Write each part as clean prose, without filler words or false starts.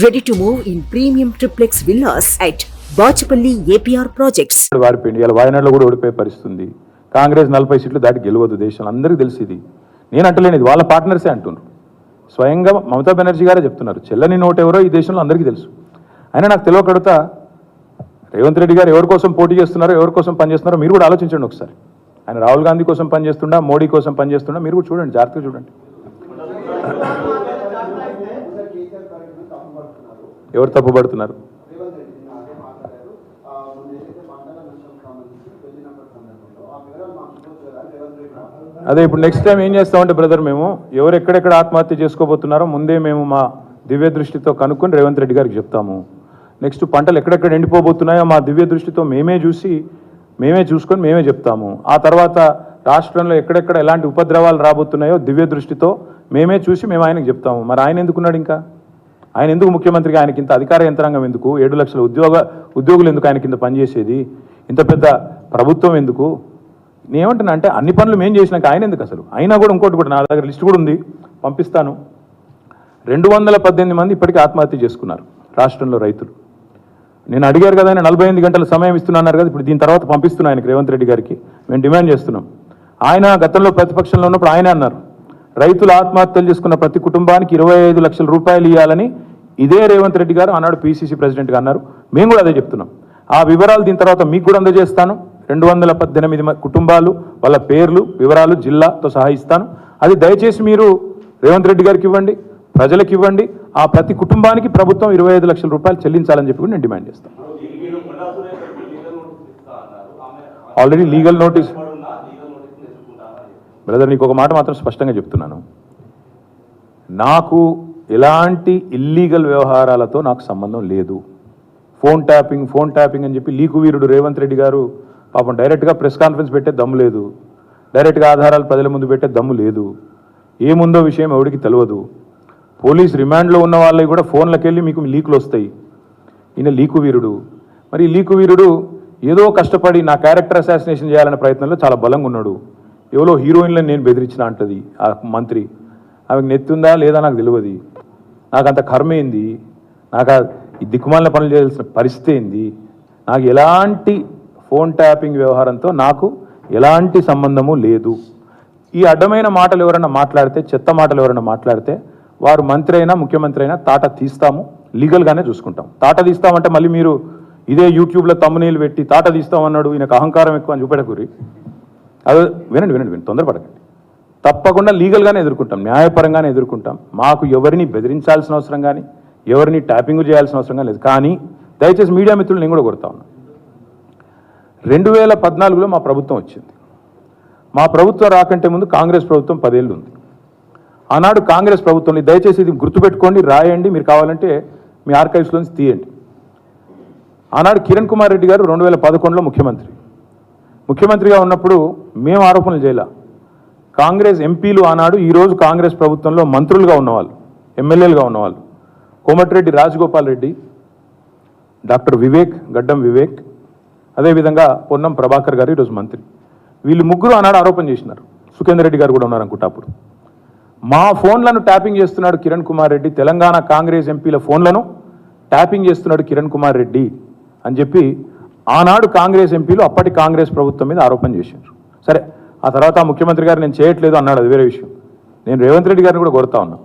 Ready to move in premium triplex villas at Bachapalli APR projects. వారిపోయింది. ఇలా వాయనాడులో కూడా ఓడిపోయే పరిస్థితి. కాంగ్రెస్ 40 సీట్లు దాటి గెలవదు దేశంలో. అందరికీ తెలిసి ఇది. నేను అంటలేను, ఇది వాళ్ళ పార్ట్నర్సే అంటున్నారు. స్వయంగా మమతా బెనర్జీ గారే చెప్తున్నారు. చెల్లని నోటు ఎవరో ఈ దేశంలో అందరికీ తెలుసు. అయినా నాకు తెలియకడుగుతా, రేవంత్ రెడ్డి గారు ఎవరి కోసం పోటీ చేస్తున్నారో, ఎవరి కోసం పనిచేస్తున్నారో మీరు కూడా ఆలోచించండి ఒకసారి. ఆయన రాహుల్ గాంధీ కోసం పనిచేస్తుండా, మోడీ కోసం పనిచేస్తుండా, మీరు కూడా చూడండి, జాగ్రత్తగా చూడండి. ఎవరు తప్పుపడుతున్నారు? అదే ఇప్పుడు నెక్స్ట్ టైం ఏం చేస్తామంటే బ్రదర్, మేము ఎవరు ఎక్కడెక్కడ ఆత్మహత్య చేసుకోబోతున్నారో ముందే మేము మా దివ్య దృష్టితో కనుక్కొని రేవంత్ రెడ్డి గారికి చెప్తాము. నెక్స్ట్ పంటలు ఎక్కడెక్కడ ఎండిపోబోతున్నాయో మా దివ్య దృష్టితో మేమే చూసుకొని మేమే చెప్తాము. ఆ తర్వాత రాష్ట్రంలో ఎక్కడెక్కడ ఎలాంటి ఉపద్రవాలు రాబోతున్నాయో దివ్య దృష్టితో మేమే చూసి మేము ఆయనకు చెప్తాము. మరి ఆయన ఎందుకున్నాడు? ఇంకా ఆయన ఎందుకు ముఖ్యమంత్రిగా? ఆయనకి ఇంత అధికార యంత్రాంగం ఎందుకు? 7 లక్షల ఉద్యోగులు ఎందుకు ఆయన కింద పనిచేసేది? ఇంత పెద్ద ప్రభుత్వం ఎందుకు? నేనేమంటున్నా అంటే అన్ని పనులు మేము చేసినాక ఆయన ఎందుకు అసలు? అయినా కూడా ఇంకోటి కూడా నా దగ్గర లిస్ట్ కూడా ఉంది, పంపిస్తాను. 218 మంది ఇప్పటికీ ఆత్మహత్య చేసుకున్నారు రాష్ట్రంలో రైతులు. నేను అడిగారు కదా, ఆయన 48 గంటల సమయం ఇస్తున్నారు కదా, ఇప్పుడు దీని తర్వాత పంపిస్తున్నా ఆయనకి, రేవంత్ రెడ్డి గారికి మేము డిమాండ్ చేస్తున్నాం. ఆయన గతంలో ప్రతిపక్షంలో ఉన్నప్పుడు ఆయనే అన్నారు, రైతులు ఆత్మహత్యలు చేసుకున్న ప్రతి కుటుంబానికి 25 లక్షల రూపాయలు ఇవ్వాలని ఇదే రేవంత్ రెడ్డి గారు ఆనాడు పిసిసి ప్రెసిడెంట్గా అన్నారు. మేము కూడా అదే చెప్తున్నాం. ఆ వివరాలు దీని తర్వాత మీకు కూడా అందజేస్తాను. 218 కుటుంబాలు, వాళ్ళ పేర్లు, వివరాలు జిల్లాతో సహా ఇస్తాను. అది దయచేసి మీరు రేవంత్ రెడ్డి గారికి ఇవ్వండి, ప్రజలకు ఇవ్వండి. ఆ ప్రతి కుటుంబానికి ప్రభుత్వం 25 లక్షల రూపాయలు చెల్లించాలని చెప్పి కూడా నేను డిమాండ్ చేస్తాను. Already legal notice. బ్రదర్, నీకు ఒక మాట మాత్రం స్పష్టంగా చెప్తున్నాను, నాకు ఎలాంటి ఇల్లీగల్ వ్యవహారాలతో నాకు సంబంధం లేదు. ఫోన్ ట్యాపింగ్ అని చెప్పి లీకు వీరుడు రేవంత్ రెడ్డి గారు పాపం డైరెక్ట్గా ప్రెస్ కాన్ఫరెన్స్ పెట్టే దమ్ము లేదు, డైరెక్ట్గా ఆధారాలు ప్రజల ముందు పెట్టే దమ్ము లేదు. ఏముందో విషయం ఎవరికి తెలియదు. పోలీస్ రిమాండ్లో ఉన్న వాళ్ళకి కూడా ఫోన్లకు వెళ్ళి మీకు లీకులు వస్తాయి. ఈయన లీకు వీరుడు. మరి ఈ లీకు వీరుడు ఏదో కష్టపడి నా క్యారెక్టర్ అసాసినేషన్ చేయాలనే ప్రయత్నంలో చాలా బలంగా ఉన్నాడు. ఎవరో హీరోయిన్లను నేను బెదిరించిన అంటది ఆ మంత్రి. ఆమెకు నెత్తుందా లేదా నాకు తెలియదు. నాకు అంత కర్మ ఏంది? నాకు ఈ దిక్కుమాలిన పనులు చేయాల్సిన పరిస్థితి ఏంది? నాకు ఎలాంటి ఫోన్ ట్యాపింగ్ వ్యవహారంతో నాకు ఎలాంటి సంబంధము లేదు. ఈ అడ్డమైన మాటలు ఎవరైనా మాట్లాడితే, చెత్త మాటలు ఎవరైనా మాట్లాడితే, వారు మంత్రి అయినా ముఖ్యమంత్రి అయినా తాట తీస్తాము, లీగల్గానే చూసుకుంటాం. తాట తీస్తామంటే మళ్ళీ మీరు ఇదే యూట్యూబ్లో తమ్మునీళ్ళు పెట్టి తాట తీస్తామన్నాడు, ఈయనకు అహంకారం ఎక్కువ అని చూపెట్టకూరి. అదే వినండి, తొందరపడకండి. తప్పకుండా లీగల్గానే ఎదుర్కొంటాం, న్యాయపరంగానే ఎదుర్కొంటాం. మాకు ఎవరిని బెదిరించాల్సిన అవసరం కానీ, ఎవరిని ట్యాపింగ్ చేయాల్సిన అవసరం కానీ లేదు. కానీ దయచేసి మీడియా మిత్రులు నేను కూడా కొడతా ఉన్నా, 2014లో మా ప్రభుత్వం వచ్చింది. మా ప్రభుత్వం రాకంటే ముందు కాంగ్రెస్ ప్రభుత్వం 10 ఏళ్ళు ఉంది. ఆనాడు కాంగ్రెస్ ప్రభుత్వంలో, దయచేసి ఇది గుర్తుపెట్టుకోండి, రాయండి, మీరు కావాలంటే మీ ఆర్కైవ్స్లోంచి తీయండి. ఆనాడు కిరణ్ కుమార్ రెడ్డి గారు 2011లో ముఖ్యమంత్రిగా ఉన్నప్పుడు మేము ఆరోపణలు చేయాల. కాంగ్రెస్ ఎంపీలు ఆనాడు, ఈరోజు కాంగ్రెస్ ప్రభుత్వంలో మంత్రులుగా ఉన్నవాళ్ళు, ఎమ్మెల్యేలుగా ఉన్నవాళ్ళు, కోమటిరెడ్డి రాజగోపాల్ రెడ్డి, డాక్టర్ గడ్డం వివేక్, అదేవిధంగా పొన్నం ప్రభాకర్ గారు ఈరోజు మంత్రి. వీళ్ళు ముగ్గురు ఆనాడు ఆరోపణ చేసినారు. సుఖేందర్ రెడ్డి గారు కూడా ఉన్నారు అనుకుంటా. అప్పుడు మా ఫోన్లను ట్యాపింగ్ చేస్తున్నాడు కిరణ్ కుమార్ రెడ్డి, తెలంగాణ కాంగ్రెస్ ఎంపీల ఫోన్లను ట్యాపింగ్ చేస్తున్నాడు కిరణ్ కుమార్ రెడ్డి అని చెప్పి ఆనాడు కాంగ్రెస్ ఎంపీలు అప్పటి కాంగ్రెస్ ప్రభుత్వం మీద ఆరోపణ చేశారు. సరే, ఆ తర్వాత ముఖ్యమంత్రి గారు నేను చేయట్లేదు అన్నాడు, అది వేరే విషయం. నేను రేవంత్ రెడ్డి గారిని కూడా కోరుతా ఉన్నా,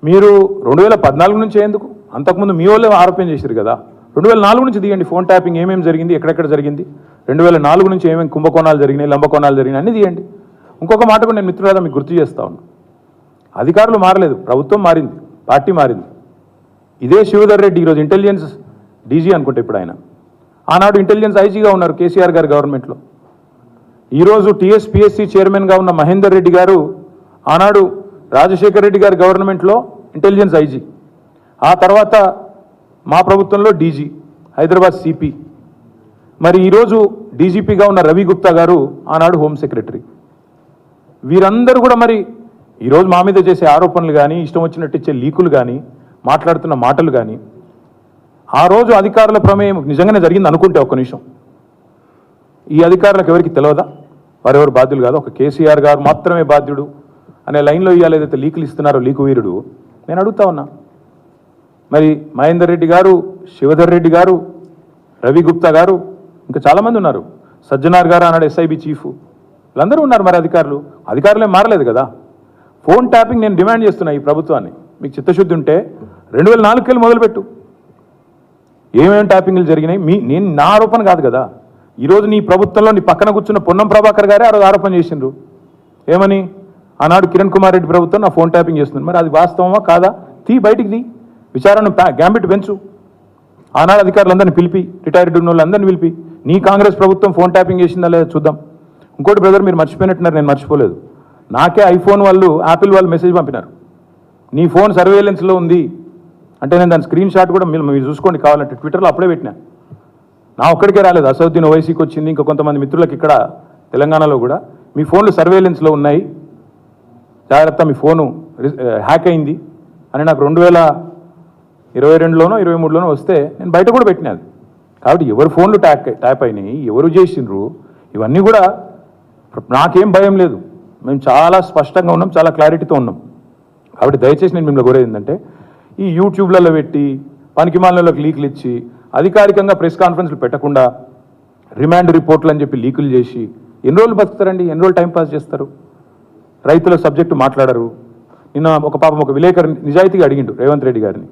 మీరు 2014 నుంచి ఎందుకు? అంతకుముందు మీ వాళ్ళే ఆరోపణ చేశారు కదా. 2004 నుంచి తీయండి, ఫోన్ ట్యాపింగ్ ఏమేమి జరిగింది, ఎక్కడెక్కడ జరిగింది, 2004 నుంచి ఏమేమి కుంభకోణాలు జరిగినాయి, లంబకోణాలు జరిగినాయి అన్నీ తీయండి. ఇంకొక మాట కూడా నేను మిత్రులారా మీకు గుర్తు చేస్తా ఉన్నా, అధికారులు మారలేదు, ప్రభుత్వం మారింది, పార్టీ మారింది. ఇదే శివధర్ రెడ్డి ఈరోజు ఇంటెలిజెన్స్ డీజీ అనుకుంటే, ఇప్పుడు ఆయన ఆనాడు ఇంటెలిజెన్స్ ఐజీగా ఉన్నారు కేసీఆర్ గారి గవర్నమెంట్లో. ఈరోజు టీఎస్పీఎస్సీ చైర్మన్గా ఉన్న మహేందర్ రెడ్డి గారు ఆనాడు రాజశేఖర్ రెడ్డి గారి గవర్నమెంట్లో ఇంటెలిజెన్స్ ఐజీ, ఆ తర్వాత మా ప్రభుత్వంలో డీజీ, హైదరాబాద్ సిపి. మరి ఈరోజు డీజీపీగా ఉన్న రవి గుప్తా గారు ఆనాడు హోమ్ సెక్రటరీ. వీరందరూ కూడా మరి ఈరోజు మా మీద చేసే ఆరోపణలు కానీ, ఇష్టం వచ్చినట్టు ఇచ్చే లీకులు కానీ, మాట్లాడుతున్న మాటలు కానీ, ఆ రోజు అధికారుల ప్రమేయం నిజంగానే జరిగింది అనుకుంటే ఒక్క నిమిషం, ఈ అధికారులకు ఎవరికి తెలియదా? వారెవరు బాధ్యులు కాదు, ఒక కేసీఆర్ గారు మాత్రమే బాధ్యుడు అనే లైన్లో ఇవాళ ఏదైతే లీకులు ఇస్తున్నారో లీకు వీరుడు, నేను అడుగుతా ఉన్నా, మరి మహేందర్ రెడ్డి గారు, శివధర్ రెడ్డి గారు, రవి గుప్తా గారు, ఇంకా చాలామంది ఉన్నారు. సజ్జనార్ గారు అన్నాడు ఎస్ఐబి చీఫ్, వీళ్ళందరూ ఉన్నారు. మరి అధికారులే మారలేదు కదా. ఫోన్ ట్యాపింగ్ నేను డిమాండ్ చేస్తున్నా ఈ ప్రభుత్వాన్ని. మీకు చిత్తశుద్ధి ఉంటే 2004 మొదలుపెట్టు. ఏమేమి ట్యాపింగ్లు జరిగినాయి నేను నా ఆరోపణ కాదు కదా. ఈరోజు నీ ప్రభుత్వంలో నీ పక్కన కూర్చున్న పొన్నం ప్రభాకర్ గారే ఆ రోజు ఆరోపణ చేసిండ్రు. ఏమని? ఆనాడు కిరణ్ కుమార్ రెడ్డి ప్రభుత్వం నా ఫోన్ ట్యాపింగ్ చేస్తుంది. మరి అది వాస్తవమా కాదా? బయటికి తీ, విచారణ గ్యాంబిట్ పెంచు. ఆనాడు అధికారులందరినీ పిలిపి, రిటైర్డ్ ఉన్న వాళ్ళందరినీ పిలిపి, నీ కాంగ్రెస్ ప్రభుత్వం ఫోన్ ట్యాపింగ్ చేసిందా లేదా చూద్దాం. ఇంకోటి బ్రదర్, మీరు మర్చిపోయినట్టున్నారు, నేను మర్చిపోలేదు. నాకే ఐఫోన్ వాళ్ళు, యాపిల్ వాళ్ళు మెసేజ్ పంపినారు, నీ ఫోన్ సర్వేలెన్స్లో ఉంది అంటే. నేను దాని స్క్రీన్ షాట్ కూడా మీరు చూసుకోండి కావాలంటే, ట్విట్టర్లో అప్పుడే పెట్టినా. నా ఒక్కడికే రాలేదు, అసదుద్దీన్ ఓవైసీకి వచ్చింది, ఇంకా కొంతమంది మిత్రులకు ఇక్కడ తెలంగాణలో కూడా మీ ఫోన్లు సర్వేలెన్స్లో ఉన్నాయి, జాగ్రత్త, మీ ఫోను హ్యాక్ అయింది అని నాకు 2022లోనో 2023లోనో వస్తే నేను బయట కూడా పెట్టినది. కాబట్టి ఎవరు ఫోన్లు ట్యాప్ అయినాయి, ఎవరు చేసిండ్రు, ఇవన్నీ కూడా నాకేం భయం లేదు. మేము చాలా స్పష్టంగా ఉన్నాం, చాలా క్లారిటీతో ఉన్నాం. కాబట్టి దయచేసి నేను మిమ్మల్ని కోరేది ఏంటంటే, ఈ యూట్యూబ్లలో పెట్టి పనికిమాలినలకు లీకులు ఇచ్చి అధికారికంగా ప్రెస్ కాన్ఫరెన్స్లు పెట్టకుండా రిమాండ్ రిపోర్ట్లు అని చెప్పి లీకులు చేసి ఎన్ని రోజులు బతుకుతారండి? ఎన్ని రోజులు టైంపాస్ చేస్తారు? రైతుల సబ్జెక్టు మాట్లాడరు. నిన్న ఒక పాపం ఒక విలేకరు నిజాయితీగా అడిగిండు రేవంత్ రెడ్డి గారిని,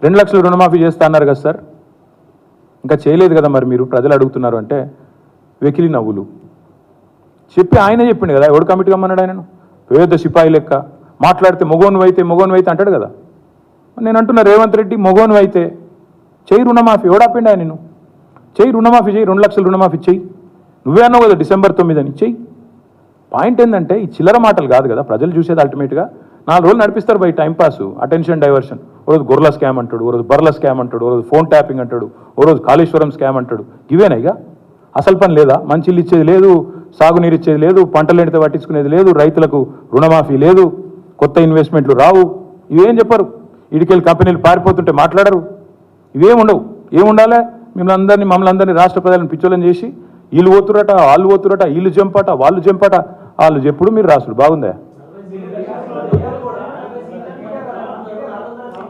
2 లక్షలు రుణమాఫీ చేస్తా అన్నారు కదా సార్, ఇంకా చేయలేదు కదా మరి మీరు, ప్రజలు అడుగుతున్నారు అంటే వెకిలి నవ్వులు చెప్పి ఆయన చెప్పిండు కదా. ఎవడు కమిటీ కమ్మన్నాడు ఆయనను? పేద సిపాయి లెక్క మాట్లాడితే మొగోను అయితే అంటాడు కదా. నేను అంటున్నా, రేవంత్ రెడ్డి మొగోను అయితే చెయ్యి రుణమాఫీ. ఎవడాపిండి ఆయన? నేను చెయ్యి రుణమాఫీ, చెయ్యి 2 లక్షలు రుణమాఫీ చెయ్యి. నువ్వే అన్నావు కదా December 9 అని, చెయ్యి. పాయింట్ ఏంటంటే ఈ చిల్లర మాటలు కాదు కదా ప్రజలు చూసేది. అల్టిమేట్గా 4 రోజులు నడిపిస్తారు బై టైంపాస్, అటెన్షన్ డైవర్షన్. ఓ రోజు గొర్రెల స్కామ్ అంటాడు, ఓ రోజు బర్రెల స్కామ్ అంటాడు, ఓ రోజు ఫోన్ ట్యాపింగ్ అంటాడు, ఓ రోజు కాళేశ్వరం స్కామ్ అంటాడు. ఇవేనా ఇక? అసలు పని లేదా? మంచిలు ఇచ్చేది లేదు, సాగునీరు ఇచ్చేది లేదు, పంటలు ఎండితే పట్టించుకునేది లేదు, రైతులకు రుణమాఫీ లేదు, కొత్త ఇన్వెస్ట్మెంట్లు రావు. ఇవేం చెప్పరు. ఇడికెళ్ళి కంపెనీలు పారిపోతుంటే మాట్లాడరు. ఇవేం ఉండవు. ఏముండాలి? మమ్మల్ని అందరినీ రాష్ట్ర ప్రజలను పిచ్చోళ్ళని చేసి వీళ్ళు పోతురట, వాళ్ళు పోతురట, వీళ్ళు జంపట, వాళ్ళు జంపట, వాళ్ళు చెప్పుడు మీరు రాసుడు. బాగుందా?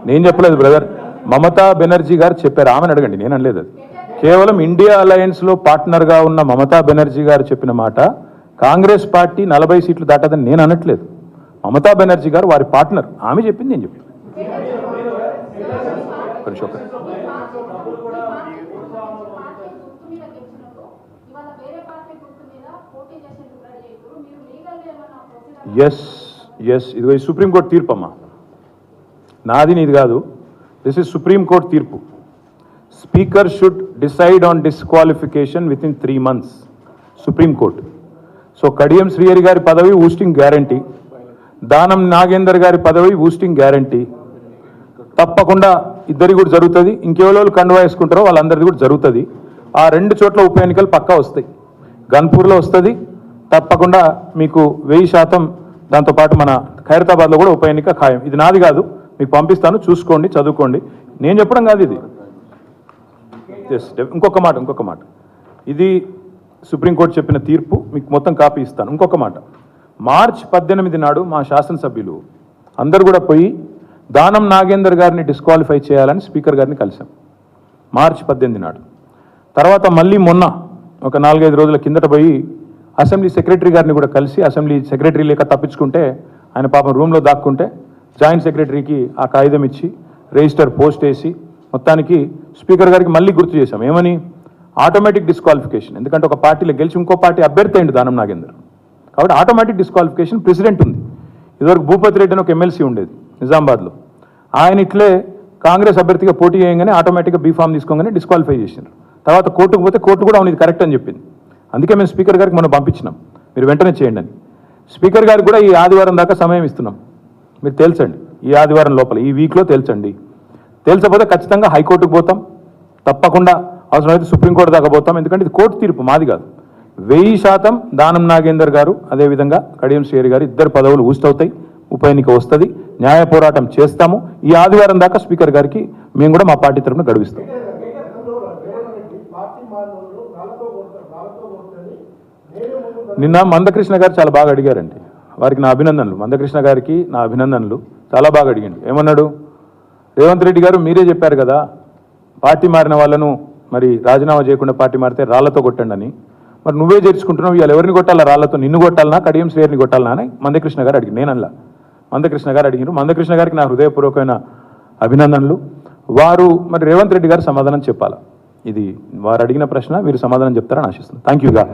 నేను చెప్పలేదు బ్రదర్, మమతా బెనర్జీ గారు చెప్పారు, ఆమెను అడగండి, నేను అనలేదు. అది కేవలం ఇండియా అలయన్స్లో పార్ట్నర్గా ఉన్న మమతా బెనర్జీ గారు చెప్పిన మాట. కాంగ్రెస్ పార్టీ 40 సీట్లు దాటదని నేను అనట్లేదు. మమతా బెనర్జీ గారు వారి పార్ట్నర్, ఆమె చెప్పింది నేను చెప్పాను. ఎస్ ఇదిగో ఈ సుప్రీంకోర్టు తీర్పు అమ్మా, నాది నీది కాదు. దిస్ ఇస్ సుప్రీంకోర్టు తీర్పు. Speaker should decide on disqualification with in 3 months. Supreme court. So Kadiyam Srihari గారి పదవి ఊస్టింగ్ గ్యారంటీ, దానం నాగేందర్ గారి పదవి ఊస్టింగ్ గ్యారంటీ. తప్పకుండా ఇద్దరి కూడా జరుగుతుంది. ఇంకెవరో కండువా వేసుకుంటారో వాళ్ళందరిది కూడా జరుగుతుంది. ఆ 2 చోట్ల ఉప ఎన్నికలు పక్కా వస్తాయి. గన్పూర్లో వస్తుంది తప్పకుండా మీకు 1000%. దాంతోపాటు మన ఖైరతాబాద్లో కూడా ఉప ఎన్నిక ఖాయం. ఇది నాది కాదు, మీకు పంపిస్తాను, చూసుకోండి, చదువుకోండి. నేను చెప్పడం కాదు ఇది. ఇంకొక మాట, ఇది సుప్రీంకోర్టు చెప్పిన తీర్పు, మీకు మొత్తం కాపీ ఇస్తాను. ఇంకొక మాట, March 18 నాడు మా శాసనసభ్యులు అందరూ కూడా పోయి దానం నాగేందర్ గారిని డిస్క్వాలిఫై చేయాలని స్పీకర్ గారిని కలిసాం March 18 నాడు. తర్వాత మళ్ళీ మొన్న ఒక 4-5 రోజుల కిందట పోయి అసెంబ్లీ సెక్రటరీ గారిని కూడా కలిసి, అసెంబ్లీ సెక్రటరీ లేక తప్పించుకుంటే ఆయన పాపం రూమ్లో దాక్కుంటే జాయింట్ సెక్రటరీకి ఆ కాగితం ఇచ్చి రిజిస్టర్ పోస్ట్ వేసి మొత్తానికి స్పీకర్ గారికి మళ్ళీ గుర్తు చేశాం. ఏమని? Automatic disqualification. ఎందుకంటే ఒక పార్టీలో గెలిచి ఇంకో పార్టీ అభ్యర్థి అయింది దానం నాగేందర్, కాబట్టి ఆటోమేటిక్ డిస్క్వాలిఫికేషన్ ప్రెసిడెంట్ ఉంది. ఇదివరకు భూపతి రెడ్డి అని ఒక ఎమ్మెల్సీ ఉండేది నిజామాబాద్లో, ఆయన ఇట్లే కాంగ్రెస్ అభ్యర్థిగా పోటీ చేయగానే ఆటోమేటిక్గా బీఫామ్ తీసుకోగానే డిస్క్వాలిఫై చేసినారు. తర్వాత కోర్టుకు పోతే కోర్టు కూడా అవును ఇది కరెక్ట్ అని చెప్పింది. అందుకే మేము స్పీకర్ గారికి మనం పంపించినాం, మీరు వెంటనే చేయండి అని. స్పీకర్ గారికి కూడా ఈ ఆదివారం దాకా సమయం ఇస్తున్నాం, మీరు తేల్చండి. ఈ ఆదివారం లోపల, ఈ వీక్లో తేల్చండి. తేల్చకపోతే ఖచ్చితంగా హైకోర్టుకు పోతాం, తప్పకుండా అవసరమైతే సుప్రీంకోర్టు దాకా పోతాం. ఎందుకంటే ఇది కోర్టు తీర్పు, మాది కాదు. 1000% దానం నాగేందర్ గారు, అదేవిధంగా కడియం శ్రీహరి గారు ఇద్దరు పదవులు ఊస్తవుతాయి. ఉప ఎన్నిక వస్తుంది, న్యాయ పోరాటం చేస్తాము. ఈ ఆదివారం దాకా స్పీకర్ గారికి మేము కూడా మా పార్టీ తరఫున గడువిస్తాం. నిన్న మందకృష్ణ గారు చాలా బాగా అడిగారండి, వారికి నా అభినందనలు. మందకృష్ణ గారికి నా అభినందనలు. చాలా బాగా అడిగిండు. ఏమన్నాడు? రేవంత్ రెడ్డి గారు మీరే చెప్పారు కదా, పార్టీ మారిన వాళ్ళను మరి రాజీనామా చేయకుండా పార్టీ మారితే రాళ్లతో కొట్టండి అని. మరి నువ్వే చేర్చుకుంటున్నావు, ఇవాళ ఎవరిని కొట్టాలా? రాళ్లతో నిన్ను కొట్టాలనా, కడియం శ్రేయర్ని కొట్టాలనా అని మందకృష్ణ గారు అడిగి, నేనల్లా, మందకృష్ణ గారు అడిగినారు. మందకృష్ణ గారికి నా హృదయపూర్వకమైన అభినందనలు. వారు మరి రేవంత్ రెడ్డి గారు సమాధానం చెప్పాలా, ఇది వారు అడిగిన ప్రశ్న, మీరు సమాధానం చెప్తారని ఆశిస్తున్నాను. థ్యాంక్ యూగా.